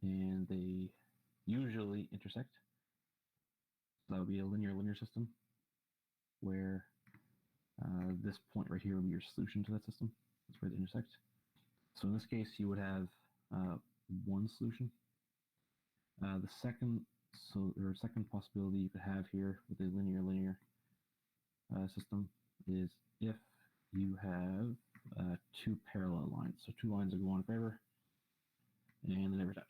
and they usually intersect. So that would be a linear system, where this point right here would be your solution to that system. That's where they intersect. So in this case, you would have one solution. The second possibility you could have here with a linear system is if you have two parallel lines. So two lines that go on forever and they never touch.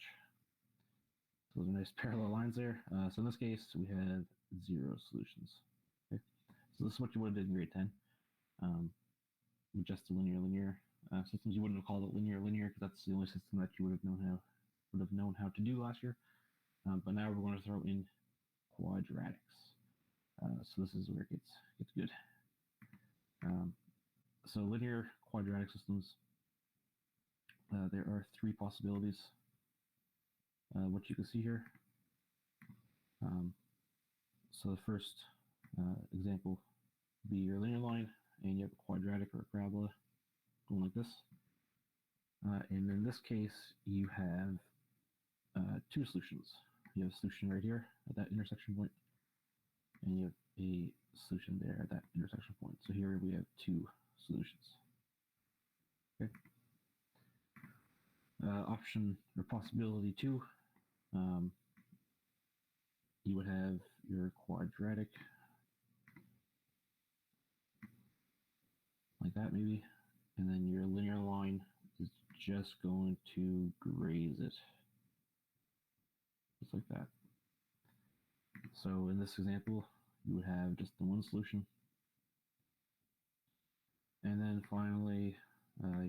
So those are nice parallel lines there. So in this case, we have 0 solutions. Okay? So this is what you would have did in grade 10 with just the linear systems. You wouldn't have called it linear because that's the only system that you would have known how to do last year. But now we're going to throw in quadratics. So this is where it gets good. So linear quadratic systems, there are 3 possibilities. What you can see here. So the first example would be your linear line, and you have a quadratic or a parabola going like this. And in this case, you have 2 solutions. You have a solution right here at that intersection point, and you have a solution there at that intersection point. So here we have 2 solutions. Okay. Option or possibility 2, you would have your quadratic like that maybe, and then your linear line is just going to graze it. Just like that. So in this example, you would have just the one solution. And then finally,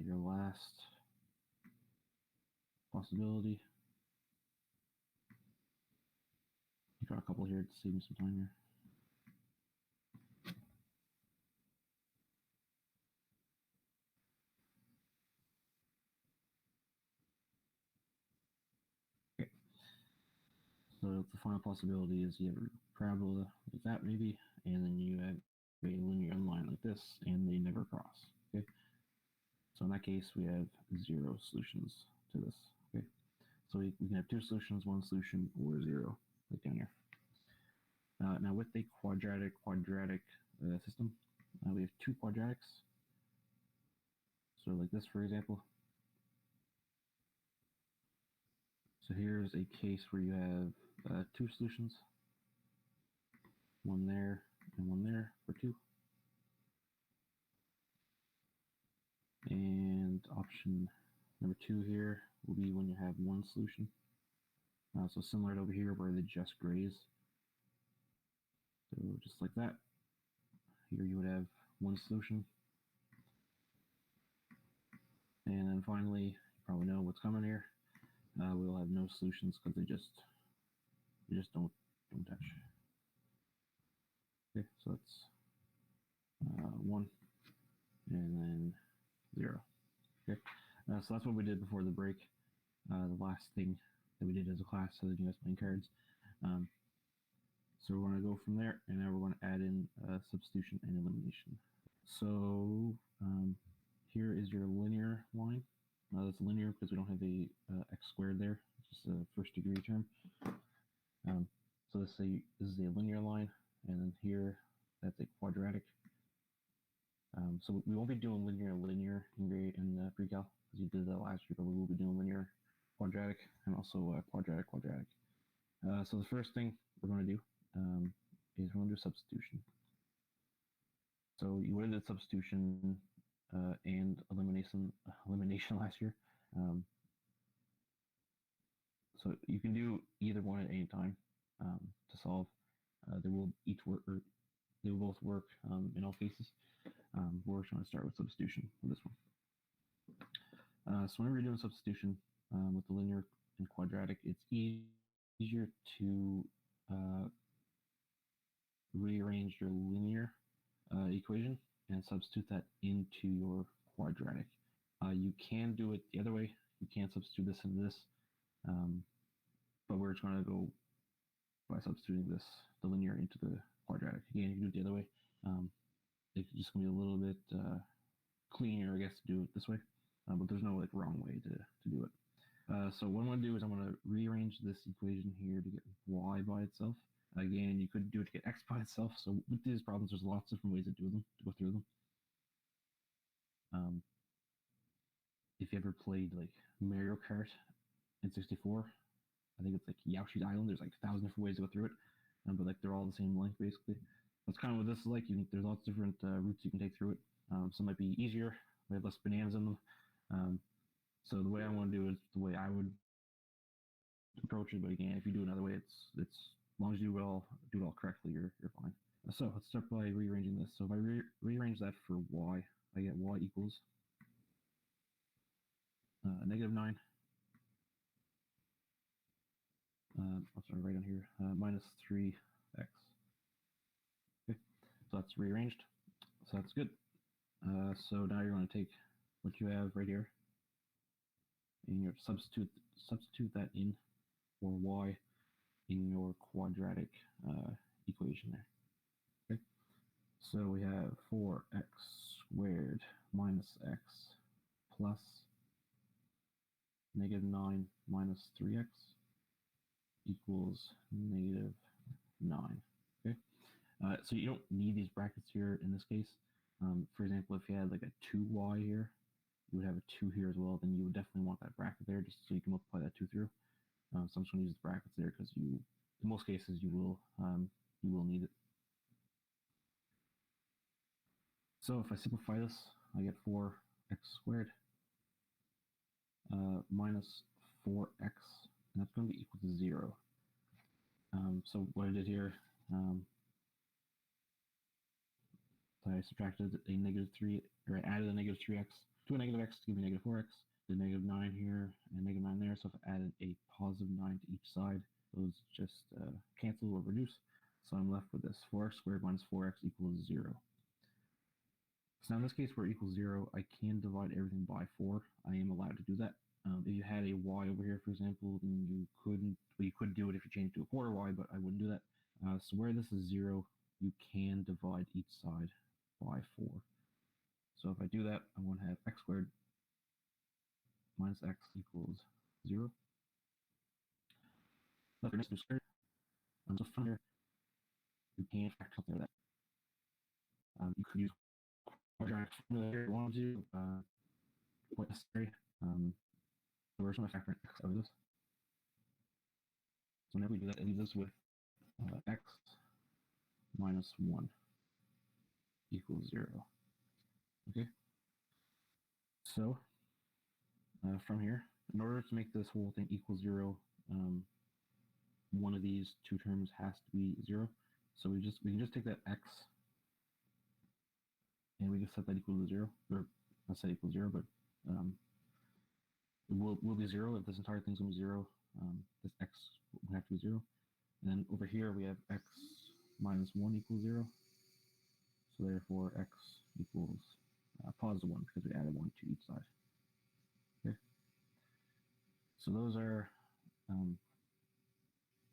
your last possibility. I'll draw a couple here to save me some time here. Okay. So the final possibility is you have a parabola like that maybe, and then you have a linear line like this, and they never cross. Okay. So in that case, we have 0 solutions to this. Okay. So we can have 2 solutions, 1 solution, or 0, like down here. Now with the quadratic system, we have 2 quadratics. So like this, for example. So here's a case where you have 2 solutions, one there and one there for 2. And option number 2 here will be when you have 1 solution. So similar to over here where they just graze. So just like that. Here you would have 1 solution. And then finally, you probably know what's coming here. We'll have no solutions because they just don't touch. Okay, so that's 1 and then 0. Okay, so that's what we did before the break. The last thing that we did as a class, so that you guys playing cards. So we're going to go from there, and now we're going to add in substitution and elimination. So here is your linear line. That's linear because we don't have the x squared there. It's just a first degree term. So this is a linear line, and then here that's a quadratic. So we won't be doing linear in Precal because you did that last year, but we will be doing linear quadratic and also quadratic. So the first thing we're going to do is we're going to do substitution. So you would have did substitution and elimination last year. So you can do either one at any time to solve. They will both work in all cases. We're just going to start with substitution with this one. So whenever you're doing substitution with the linear and quadratic, it's easier to rearrange your linear equation and substitute that into your quadratic. You can do it the other way. You can substitute this into this, but we're just going to go by substituting the linear into the quadratic. Again, you can do it the other way. It's just going to be a little bit cleaner, I guess, to do it this way. But there's no wrong way to do it. So what I'm going to do is I'm going to rearrange this equation here to get y by itself. Again, you could do it to get x by itself. So with these problems, there's lots of different ways to do them, to go through them. If you ever played like Mario Kart in 64, I think it's like Yoshi's Island. There's like 1,000 different ways to go through it, but like they're all the same length basically. That's kind of what this is like. There's lots of different routes you can take through it. Some might be easier. They have less bananas in them. So the way I want to do it is the way I would approach it. But again, if you do it another way, it's as long as you do it all correctly, you're fine. So let's start by rearranging this. So if I rearrange that for y, I get y equals -9. Sorry, right on here, minus 3x. Okay, so that's rearranged. So that's good. So now you're going to take what you have right here, and you're substitute that in for y in your quadratic equation there. Okay, so we have 4x squared minus x plus -9 minus 3x equals -9. Okay, so you don't need these brackets here in this case. For example, if you had like a 2y here, you would have a 2 here as well, then you would definitely want that bracket there just so you can multiply that 2 through. So I'm just going to use the brackets there because in most cases, you will need it. So if I simplify this, I get 4x squared minus 4x, and that's going to be equal to 0. So what I did here, I subtracted a -3, or I added a -3x to a -x to give me -4x. The -9 here and -9 there. So if I added a +9 to each side, those just cancel or reduce. So I'm left with this 4x squared minus 4x equals 0. So now in this case where it equals 0, I can divide everything by 4. I am allowed to do that. If you had a y over here, for example, then you couldn't. Well, you could do it if you changed to a quarter y, but I wouldn't do that. So where this is 0, you can divide each side by 4. So if I do that, I'm going to have x squared minus x equals 0. Let me squared. So from here, you can factor something like that. You could use quadratic formula here if you wanted to. Quite necessary. So we're just going to factor in x over this. So whenever we do that, it leaves us with x minus 1 equals 0. Okay. So from here, in order to make this whole thing equal 0, one of these two terms has to be 0. So we can just take that x and we just set that equal to 0, or not set equal to 0, but it will be 0 if this entire thing's going to be 0. This x will have to be 0. And then over here we have x minus 1 equals 0. So therefore x equals +1 because we added 1 to each side. Okay. So those are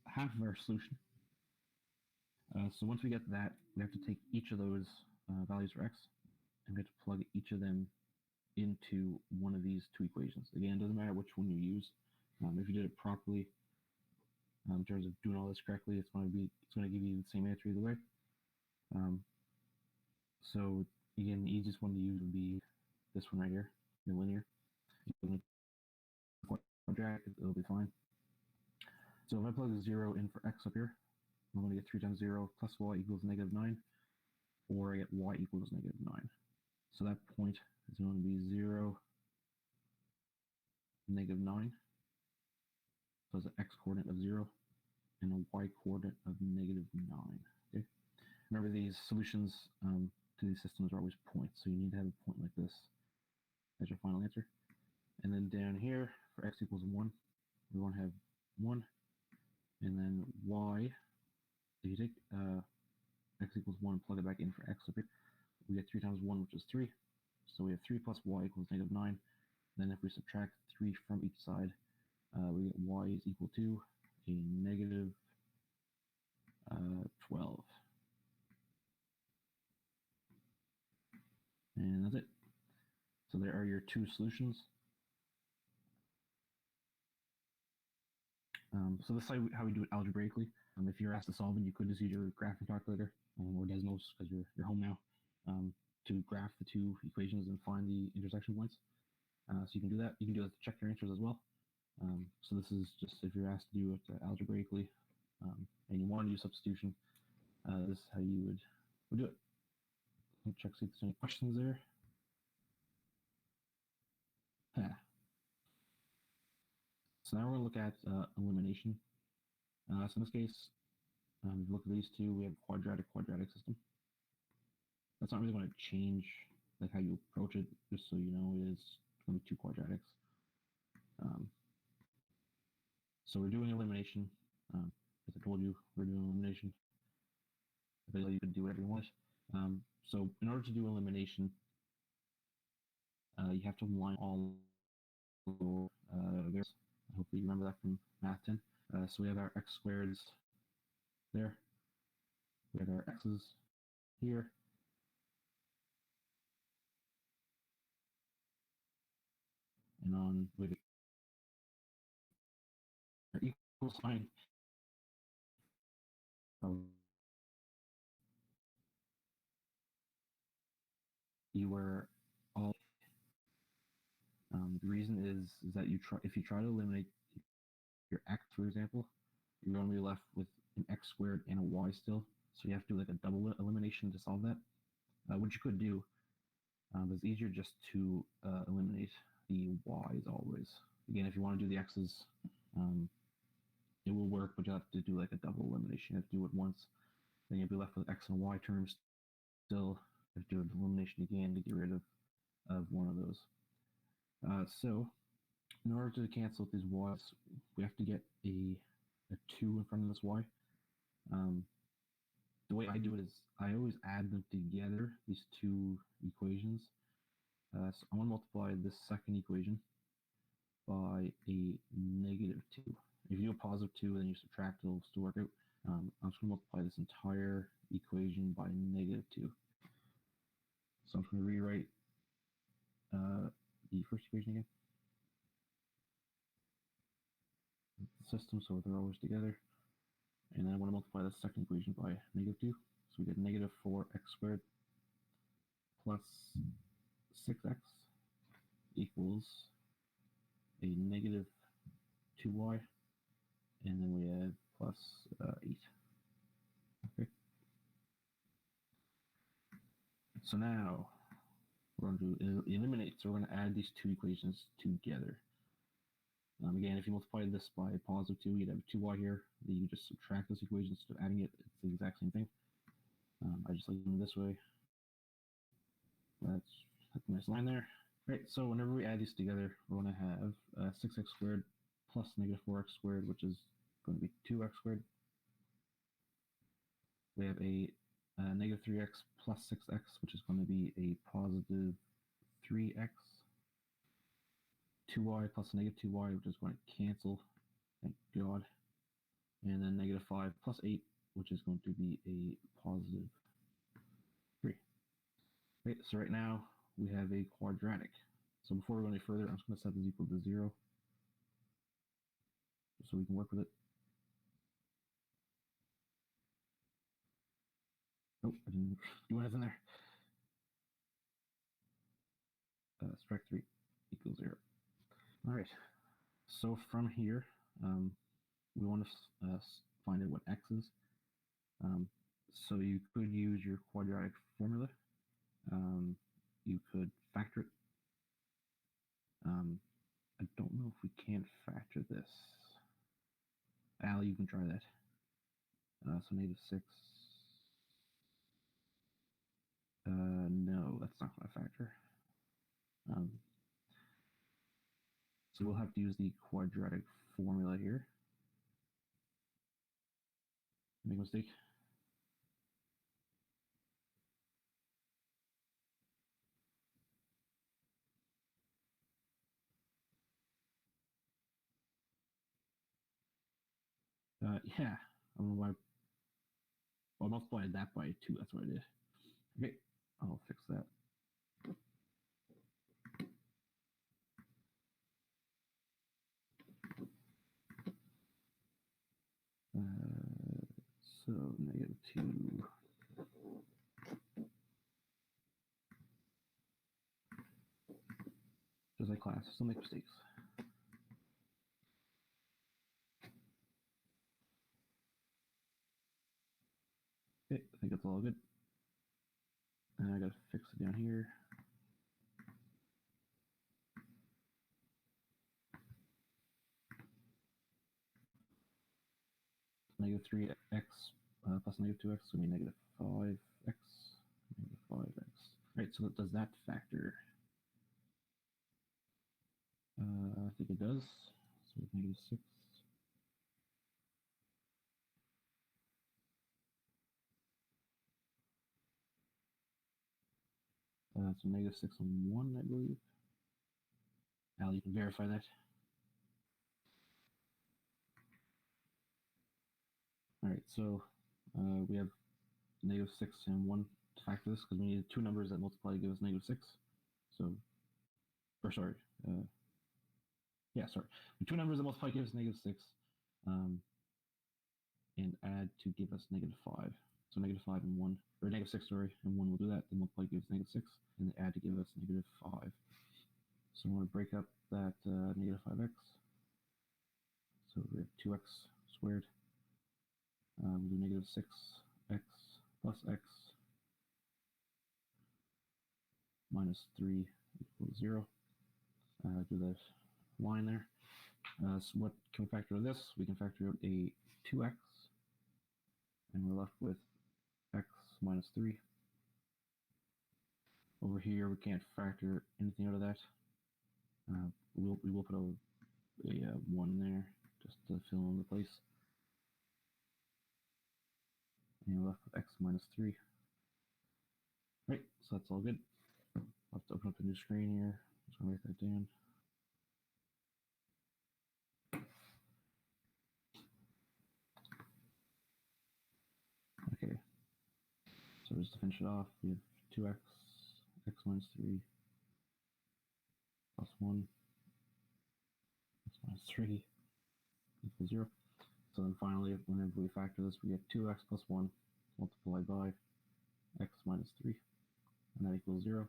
half of our solution. So once we get that, we have to take each of those values for x, and we have to plug each of them into one of these two equations. Again, it doesn't matter which one you use. If you did it properly, in terms of doing all this correctly, it's going to give you the same answer either way. So again, the easiest one to use would be this one right here, the linear. Quadratic, it'll be fine. So if I plug 0 in for x up here, I'm going to get 3 times 0 plus y equals -9, or I get y equals -9. So that point is going to be 0, -9. So it's an x coordinate of 0 and a y coordinate of -9. Okay. Remember, these solutions to these systems are always points, so you need to have a point like this as your final answer. And then down here, for x equals 1, we want to have 1, and then y, if you take x equals 1 and plug it back in for x up here, we get 3 times 1, which is 3. So we have 3 plus y equals -9. Then if we subtract 3 from each side, we get y is equal to a -12. And that's it. So there are your two solutions. So this is how we do it algebraically. If you're asked to solve it, you could just use your graphing calculator or Desmos because you're home now to graph the two equations and find the intersection points. So you can do that. You can do that to check your answers as well. So this is just if you're asked to do it algebraically and you want to do substitution, this is how you would do it. Let me check see if there's any questions there. So now we're going to look at elimination. So in this case, if you look at these two, we have quadratic system. That's not really going to change like how you approach it, just so you know, it is going to be two quadratics. So we're doing elimination. As I told you, we're doing elimination. Basically, you could do whatever you want. So in order to do elimination, you have to align all variables. Hopefully you remember that from Math 10. So we have our x squareds there. We have our x's here. And on with our equal sign. You were all. The reason is that if you try to eliminate your x, for example, you're going to be left with an x squared and a y still. So you have to do like a double elimination to solve that. What you could do is easier just to eliminate the y's always. Again, if you want to do the x's, it will work, but you have to do like a double elimination. You have to do it once, then you'll be left with x and y terms still. You have to do an elimination again to get rid of one of those. So in order to cancel these y's, we have to get a 2 in front of this y. The way I do it is I always add them together, these two equations. So I'm going to multiply this second equation by a -2. If you do a +2 and you subtract, it'll still work out. I'm just going to multiply this entire equation by -2. So I'm just going to rewrite the first equation again. System, so they're always together. And then I want to multiply the second equation by -2. So we get -4x squared plus 6x equals a -2y. And then we have plus 8. Okay. So now we're going to eliminate. So we're going to add these two equations together. Again, if you multiply this by +2, you'd have 2y here. You just subtract those equations instead of adding it. It's the exact same thing. I just like them this way. That's a nice line there. Right, so whenever we add these together, we're going to have 6x squared plus -4x squared, which is going to be 2x squared. We have a -3x plus 6x, which is going to be a positive 3x. 2y plus -2y, which is going to cancel, thank God. And then -5 plus 8, which is going to be a positive 3. Okay, so right now we have a quadratic. So before we go any further, I'm just going to set this equal to 0, just so we can work with it. Oh, I didn't do anything there. Subtract 3 equals 0. All right, so from here, we want to find out what x is. So you could use your quadratic formula. You could factor it. I don't know if we can factor this. Al, you can try that. So -6. No, that's not going to factor. So we'll have to use the quadratic formula here. Make a mistake. Yeah, I don't know why. I multiplied that by 2. That's what I did. Okay, I'll fix that. So -2. Just like class, still make mistakes. Okay, I think that's all good. And I gotta fix it down here. -3x plus -2x, so we need -5x, -5x. Right, so does that factor? I think it does. So we have -6. So -6 and 1, I believe. Al, you can verify that. All right, so we have -6 and 1 to factor this because we need two numbers that multiply to give us -6. So, or sorry, yeah, sorry. Two numbers that multiply give us -6, and add to give us -5. So -5 and 1, or -6, sorry, and 1 will do that. Then multiply gives -6, and then add to give us -5. So I'm going to break up that -5x. So we have 2x squared. We'll do -6x plus x minus 3 equals 0. Do the line there. So what can we factor out of this? We can factor out a 2x, and we're left with x minus 3. Over here, we can't factor anything out of that. We will put a 1 there just to fill in the place. And we're left with x minus 3. Right, so that's all good. I'll have to open up a new screen here. Just gonna write that down. Okay, so just to finish it off, we have 2x, x minus 3, plus 1, x minus 3 equals 0. So then finally, whenever we factor this, we get 2x plus 1 multiplied by x minus 3, and that equals 0.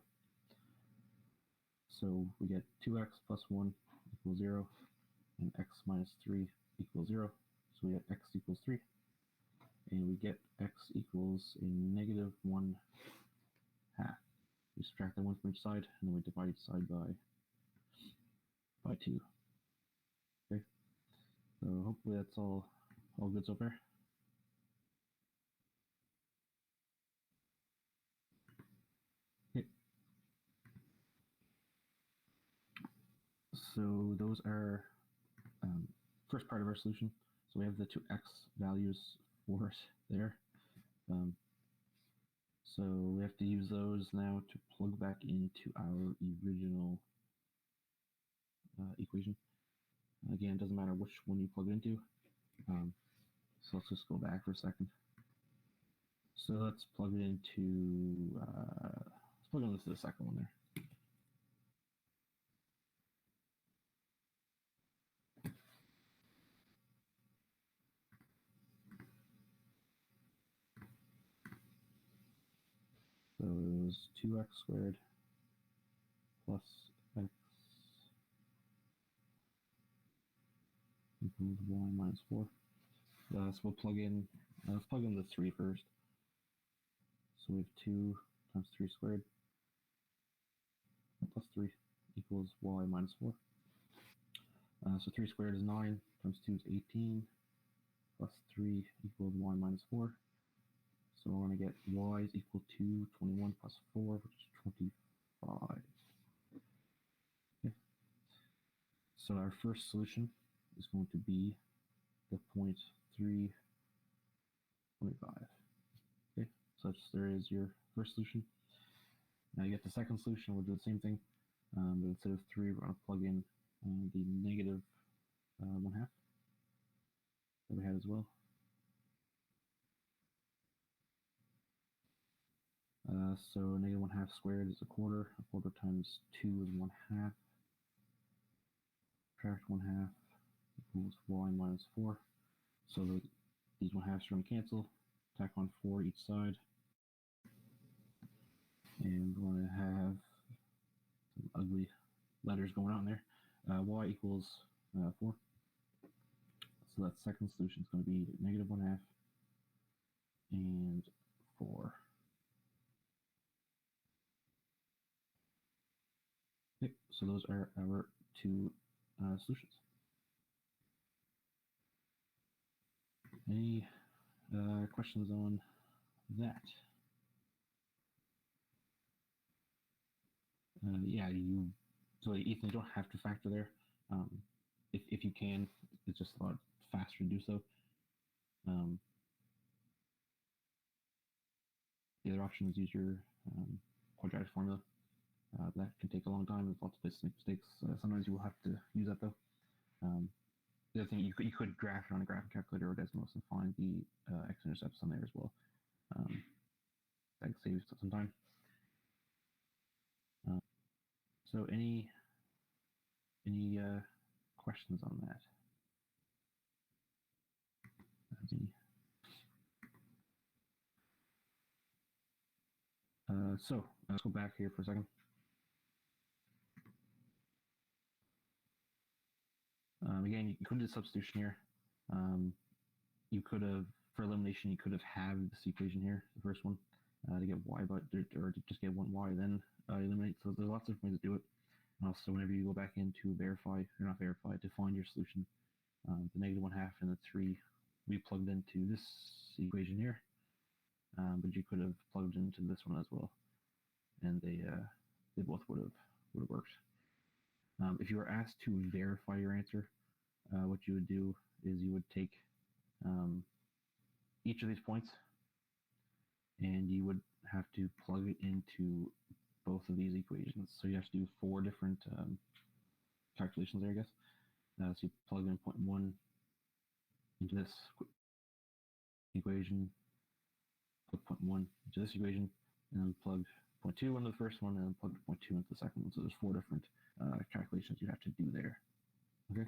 So we get 2x plus 1 equals 0, and x minus 3 equals 0. So we get x equals 3, and we get x equals a -1/2. We subtract that 1 from each side, and then we divide each side by 2. Okay, so hopefully that's all good so far. Okay. So those are first part of our solution. So we have the two x values for it there. So we have to use those now to plug back into our original equation. Again, it doesn't matter which one you plug it into. So let's just go back for a second. So let's plug it into, let's plug into the second one there. So it was 2x squared plus x equals y minus 4. So we'll plug in, let's plug in the 3 first. So we have 2 times 3 squared plus 3 equals y minus 4. So 3 squared is 9 times 2 is 18 plus 3 equals y minus 4. So we're going to get y is equal to 21 plus 4, which is 25. Okay. So our first solution is going to be the point 325. Okay, so there is your first solution. Now you get the second solution, we'll do the same thing, but instead of 3, we're going to plug in the negative 1/2 that we had as well. So negative 1/2 squared is a quarter. A quarter times 2 is 1/2. Subtract 1/2 equals y minus 4. So these 1/2s are going to cancel, tack on 4 each side. And we're going to have some ugly letters going on there. Y equals 4. So that second solution is going to be -1/2 and 4. Okay, so those are our 2 solutions. Any questions on that? Yeah, so Ethan, you don't have to factor there. If you can, it's just a lot faster to do so. The other option is use your quadratic formula. That can take a long time. There's lots of places to make mistakes. Sometimes you will have to use that though. The other thing, you could graph it on a graphing calculator or Desmos and find the x-intercepts on there as well. That saves some time. So any questions on that? So let's go back here for a second. Again, you could do substitution here. You could have, for elimination, you could have halved this equation here, the first one, to get y, or to just get 1y, then eliminate. So there's lots of ways to do it. And also, whenever you go back in to verify, or not verify, to find your solution, the -1/2 and the 3 we plugged into this equation here, but you could have plugged into this one as well, and they both would have worked. If you were asked to verify your answer, what you would do is you would take each of these points and you would have to plug it into both of these equations. So you have to do 4 different calculations there, I guess. So you plug in point 1 into this equation, plug point 1 into this equation, and then plug point 2 into the first one, and then plug point 2 into the second one. So there's 4 different calculations you have to do there. Okay.